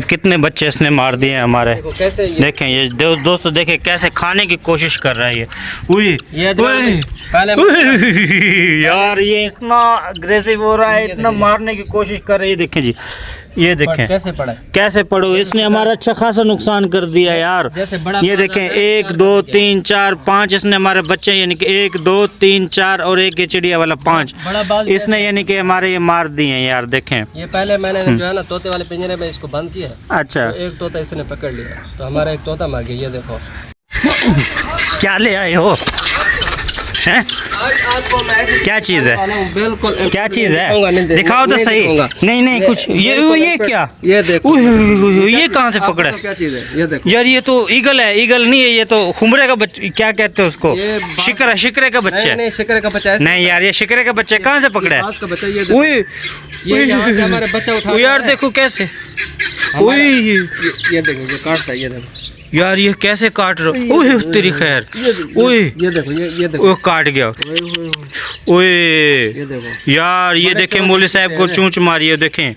कितने बच्चे इसने मार दिए हैं हमारे। देखें ये दोस्तों, देखें कैसे खाने की कोशिश कर रहा है ये। यार ये इतना अग्रेसिव हो रहा है, इतना मारने की कोशिश कर रही है। देखें जी, ये देखें कैसे पढ़ो, इसने हमारा अच्छा खासा नुकसान कर दिया यार। ये देखें 1 2 3 4 5 इसने हमारे बच्चे, यानी कि 1 2 3 4 और एक ये चिड़िया वाला 5 इसने यानी कि हमारे ये मार दिए हैं यार। देखें ये पहले मैंने जो है ना तोते वाले पिंजरे में इसको बंद किया। अच्छा, तो एक तोता इसने पकड़ लिया तो हमारा एक तोता मर गया। ये देखो क्या ले आए हो हैं? क्या चीज़ है, बिल्कुल क्या चीज़ है, दिखाओ तो सही। नहीं कुछ ये क्या, ये देखो ये कहाँ से पकड़ा? क्या चीज़ है ये देखो यार ये तो ईगल है, ईगल नहीं है, ये तो खुमरे का बच्चा, क्या कहते हैं उसको, शिकरे का बच्चा है। नहीं शिकरे का बच्चा है। नहीं यार ये शिकरे का बच्चा कहाँ से पकड़ा है? ये यहाँ से हमारे बच्चा उठा यार देखो कैसे, ये देखो ये काटता है। ये देखो यार ये कैसे काट रहा है, ओए तेरी खैर, ओए ये देखो वो काट गया, ओए ये देखो यार ये देखें मौलवी साहब को चूंच मारी है। देखें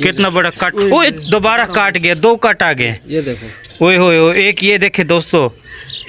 कितना बड़ा काट, ओए दोबारा काट गया, 2 काट आ गए। ये देखो ओए होए, एक ये देखे दोस्तों,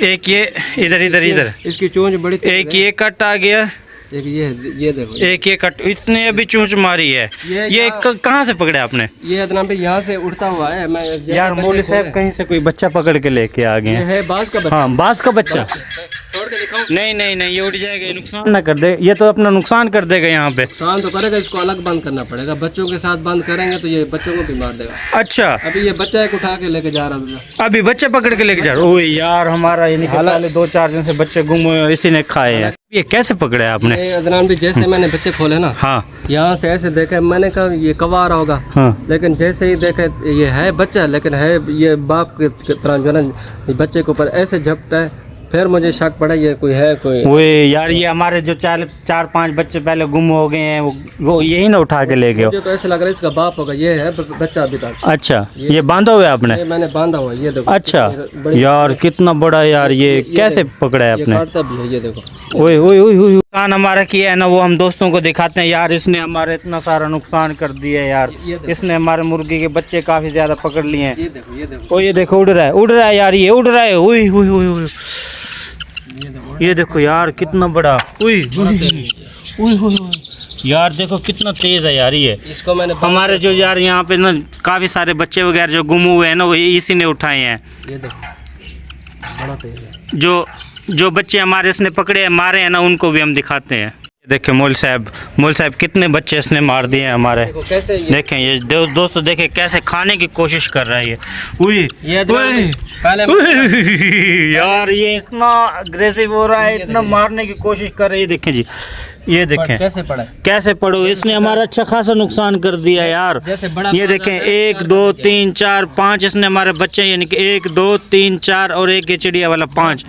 एक ये इधर इसकी चोंच बड़ी, एक ये कट आ गया, एक ये देखो एक ये कट, इसने अभी चूंच मारी है। ये कहाँ से पकड़े आपने? ये अदनान पे यहाँ से उड़ता हुआ है। मैं यार मौलवी साहब कहीं से कोई बच्चा पकड़ के लेके आ गए है। बाज का बच्चा। हाँ बाज का बच्चा। छोड़ के दिखाओ। नहीं ये उड़ जाएगा, ये नुकसान ना कर दे, ये तो अपना नुकसान कर देगा यहाँ पे। नुकसान तो करेगा, इसको अलग बंद करना पड़ेगा। बच्चों के साथ बंद करेंगे तो ये बच्चों को भी मार देगा। अच्छा अभी ये बच्चा एक उठा के लेके जा रहा था, अभी बच्चे पकड़ के लेके जा रहा। ओए यार हमारा यानी कि पहले 2-4 दिन से बच्चे गुम हुए, इसी ने खाए हैं। ये कैसे पकड़े आपने? अदनान भी जैसे मैंने बच्चे खोले ना, हाँ यहाँ से ऐसे देखे, मैंने कहा ये कवा आ रहा होगा। हाँ। लेकिन जैसे ही देखे ये है बच्चा, लेकिन है ये बाप के तरह जो है ना बच्चे के ऊपर ऐसे झपटा है। फिर मुझे शक पड़ा ये कोई है कोई। वो यार ये हमारे जो 4-5 बच्चे पहले गुम हो गए हैं, वो यही ना उठा के ले गए। मुझे तो ऐसा लग रहा है इसका बाप होगा, ये है बच्चा अभी तक। अच्छा ये बांधा हुआ है आपने? ये मैंने बांधा हुआ, ये देखो। अच्छा यार कितना बड़ा यार, ये कैसे पकड़ा है आपने? काटता भी है, ये देखो। ओए नुकसान हमारा किया है ना, वो हम दोस्तों को दिखाते हैं यार। इसने हमारे इतना सारा नुकसान कर दिया है यार। इसने हमारे मुर्गी के बच्चे काफी ज्यादा पकड़ लिए हैं। ये देखो उड़ रहा है यार, ये उड़ रहा है। ये देखो यार कितना बड़ा, यार देखो कितना तेज है यार ये। इसको मैंने हमारे जो यार यहाँ पे ना काफी सारे बच्चे वगैरह जो गुम हुए हैं ना, वो इसी ने उठाए हैं। ये देखो बड़ा तेज है। जो बच्चे हमारे इसने पकड़े हैं, मारे हैं ना, उनको भी हम दिखाते हैं। देखें मौलवी साहब कितने बच्चे इसने मार दिए हैं हमारे। देखें ये दोस्तों, देखें कैसे खाने की कोशिश कर रहा है ये। यार ये इतना अग्रेसिव हो रहा है, इतना मारने की कोशिश कर रही है। देखें जी, ये देखें कैसे पढ़ो, इसने हमारा अच्छा खासा नुकसान कर दिया यार। ये देखें 1 2 3 4 5 इसने हमारे बच्चे, यानी कि 1 2 3 4 और एक ये चिड़िया वाला 5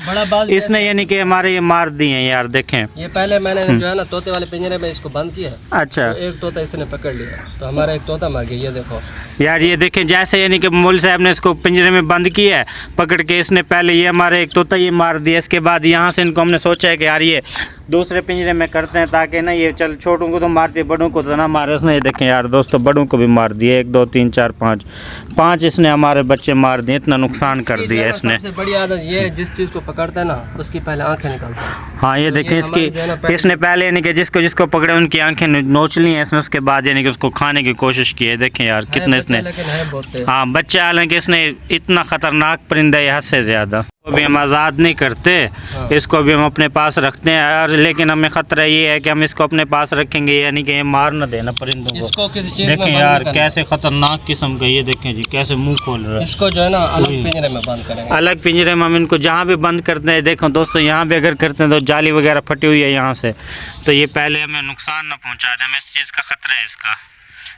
इसने यानी कि हमारे ये मार दिए हैं यार। देखें ये पहले मैंने जो है ना तोते वाले पिंजरे में इसको बंद किया। अच्छा, तो एक तोता इसने पकड़ लिया तो हमारा एक तोता मर गया। ये देखो यार ये देखें जैसे यानी कि मौलवी साहब ने इसको पिंजरे में बंद किया है पकड़ के, इसने पहले ये हमारे एक तोता ये मार दिया। इसके बाद यहाँ से इनको हमने सोचा है कि यार ये दूसरे पिंजरे में करते हैं ताकि ना ये चल छोटों को तो मारती, बड़ों को तो ना मारे। उसने ये देखें यार दोस्तों, बड़ों को भी मार दिए, 1 2 3 4 5 इसने हमारे बच्चे मार दिए, इतना नुकसान कर दिया इसने। सबसे बड़ी आदत ये है, जिस चीज़ को पकड़ता है ना उसकी पहले आंखें निकालता है। हाँ ये देखें इसने पहले यानी कि जिसको पकड़े उनकी आंखें नोच ली हैं इसने, उसके बाद यानी कि उसको खाने की कोशिश की है। देखें यार कितने इसने, हाँ बच्चे, हालांकि इसने इतना खतरनाक परिंदा है हद से ज़्यादा। अभी हम आज़ाद नहीं करते, इसको भी हम अपने पास रखते हैं यार। लेकिन हमें ख़तरा ये है कि हम इसको अपने पास रखेंगे यानी कि ये मार न देना परिंदों को। देखें यार कैसे ख़तरनाक किस्म का, ये देखें जी कैसे मुंह खोल रहा है। इसको जो है ना अलग पिंजरे में बंद करेंगे। अलग पिंजरे में हम इनको जहाँ भी बंद करते हैं, देखो दोस्तों यहाँ भी अगर करते हैं तो जाली वगैरह फटी हुई है यहाँ से, तो ये पहले हमें नुकसान न पहुँचा दे। हमें इस चीज़ का ख़तरा है, इसका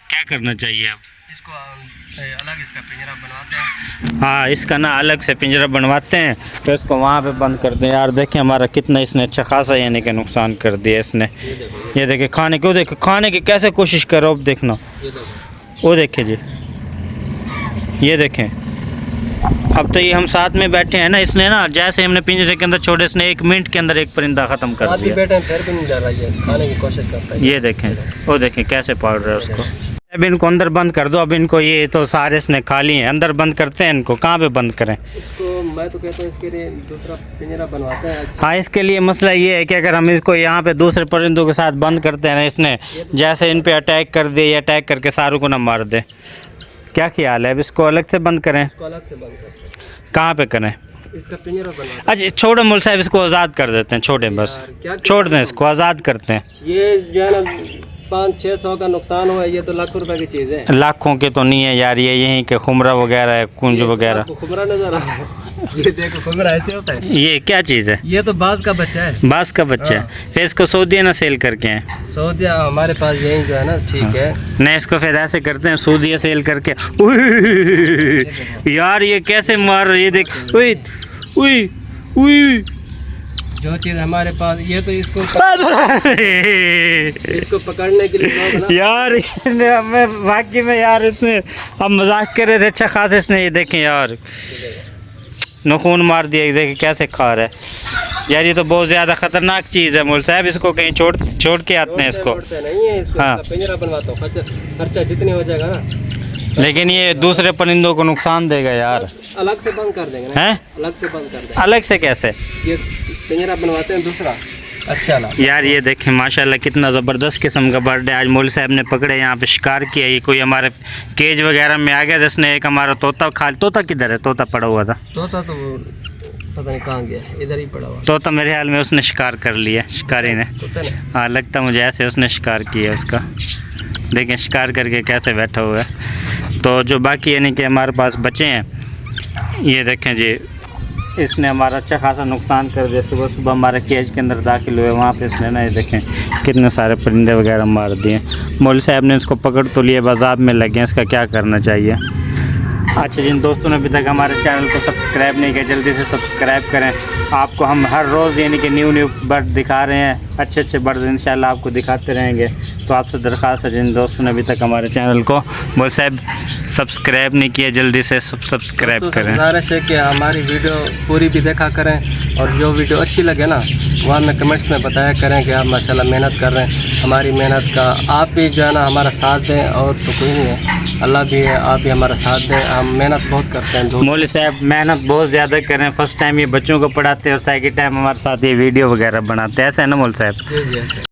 क्या करना चाहिए अब? इसको अलग इसका पिंजरा बनवाते हैं। हाँ इसका ना अलग से पिंजरा बनवाते हैं, फिर इसको वहाँ पे बंद करते हैं। यार देखें हमारा कितना इसने अच्छा खासा यानी कि नुकसान कर दिया इसने। ये देखें खाने की कैसे कोशिश करो, अब देखना वो देखें जी, ये देखें। अब तो ये हम साथ में बैठे हैं ना, इसने ना जैसे हमने पिंजरे के अंदर छोड़े, इसने 1 मिनट के अंदर एक परिंदा ख़त्म कर दिया। बैठे फिर भी नहीं जा रहा है, खाने की कोशिश करता है। ये देखें वो देखें कैसे पाल रहा है उसको। अब इनको अंदर बंद कर दो। अब इनको ये तो सारे इसने खा लिए हैं, अंदर बंद करते हैं इनको। कहाँ पे बंद करें? इसको मैं तो कहता हूँ इसके लिए दूसरा पिंजरा बनवाते हैं अच्छा। हाँ, इसके लिए मसला ये है कि अगर हम इसको यहाँ पे दूसरे परिंदों के साथ बंद करते हैं ना, इसने जैसे इन पे अटैक कर दे या अटैक करके सारों को ना मार दे। क्या ख्याल है? अब इसको अलग से बंद करें? इसको अलग से बंद करते हैं। कहाँ पे करें? इसका पिंजरा बनवाते हैं। अच्छा छोड़ो मुल साहब, इसको आज़ाद कर देते हैं, छोड़े बस, क्या छोड़ दें इसको, आज़ाद करते हैं। ये जो है ना 500-600 का नुकसान हुआ है, ये तो लाखों रुपए की चीज़ है। लाखों के तो नहीं है यार, ये यहीं के खुमरा वगैरह है, कुंज वगैरह। आपको खुमरा नजर आ रहा है? ये देखो खुमरा ऐसे होता है। ये क्या चीज़ है? ये तो बाज का बच्चा है। बास का बच्चा है। फिर इसको सऊदी ना सेल करके हैं? सऊदिया हमारे पास यही जो है ना, ठीक है। नहीं, इसको फिर ऐसे करते हैं सऊदी सेल करके। उई, यार ये कैसे मार रही है, देख। उई उई उई, जो चीज़ हमारे पास, ये तो इसको पकड़ने के लिए लोग ना, यार मैं वाकई में यार इसने हम मजाक कर रहे थे, अच्छा खास इसने ये देखें यार नखून मार दिया, देखें कैसे खा रहा है यार। ये तो बहुत ज़्यादा ख़तरनाक चीज़ है। मुल साहब इसको कहीं छोड़ के आते हैं इसको। नहीं है इसको। हाँ। पिंजरा बनवाता हूँ, खर्चा जितनी हो जाएगा ना, लेकिन ये दूसरे परिंदों को नुकसान देगा यार। अलग से बंद कर देंगे ना। हैं? अलग से बंद कर देंगे। अलग से कैसे? ये पिंजरा बनवाते हैं दूसरा, अच्छा ना। यार ये देखें माशाल्लाह कितना ज़बरदस्त किस्म का बर्ड है। आज मौलवी साहब ने पकड़े, यहाँ पे शिकार किया। ये कोई हमारे केज वगैरह में आ गया, जिसने एक हमारा तोता खा। तोता किधर है? तोता पड़ा हुआ था। तोता तो पता नहीं कहाँ गया, इधर ही पड़ा हुआ। तोता मेरे ख्याल में उसने शिकार कर लिया, शिकारी ने। तोता ने? हाँ लगता मुझे ऐसे उसने शिकार किया उसका। देखें शिकार करके कैसे बैठा हुआ है। तो जो बाकी यानी कि हमारे पास बचे हैं, ये देखें जी, इसने हमारा अच्छा खासा नुकसान कर दिया। सुबह सुबह हमारे केज के अंदर दाखिल हुए, वहाँ पे इसने ना ये देखें कितने सारे परिंदे वगैरह मार दिए। मौलवी साहब ने इसको पकड़ तो लिया, बाज़ाब में लगे हैं, इसका क्या करना चाहिए। अच्छा, जिन दोस्तों ने अभी तक हमारे चैनल को सब्सक्राइब नहीं किया, जल्दी से सब्सक्राइब करें। आपको हम हर रोज़ यानी कि न्यू बर्ड दिखा रहे हैं, अच्छे बर्ड इंशाल्लाह आपको दिखाते रहेंगे। तो आपसे दरख्वास्त है, जिन दोस्तों ने अभी तक हमारे चैनल को मौलवी साहब सब्सक्राइब नहीं किया, जल्दी से सब्सक्राइब करें। गुजारिश है कि हमारी वीडियो पूरी भी देखा करें, और जो वीडियो अच्छी लगे ना वो हमें कमेंट्स में बताया करें कि आप माशाल्लाह मेहनत कर रहे हैं। हमारी मेहनत का आप भी जो है ना हमारा साथ दें, और तो कोई नहीं है, अल्लाह भी है, आप भी हमारा साथ दें। हम मेहनत बहुत करते हैं। मौलवी साहब मेहनत बहुत ज़्यादा करें। फर्स्ट टाइम ये बच्चों को पढ़ाते हैं और सेकंड टाइम हमारे साथ ये वीडियो वगैरह बनाते हैं, ऐसा है ना मौलवी साहब? जी जी।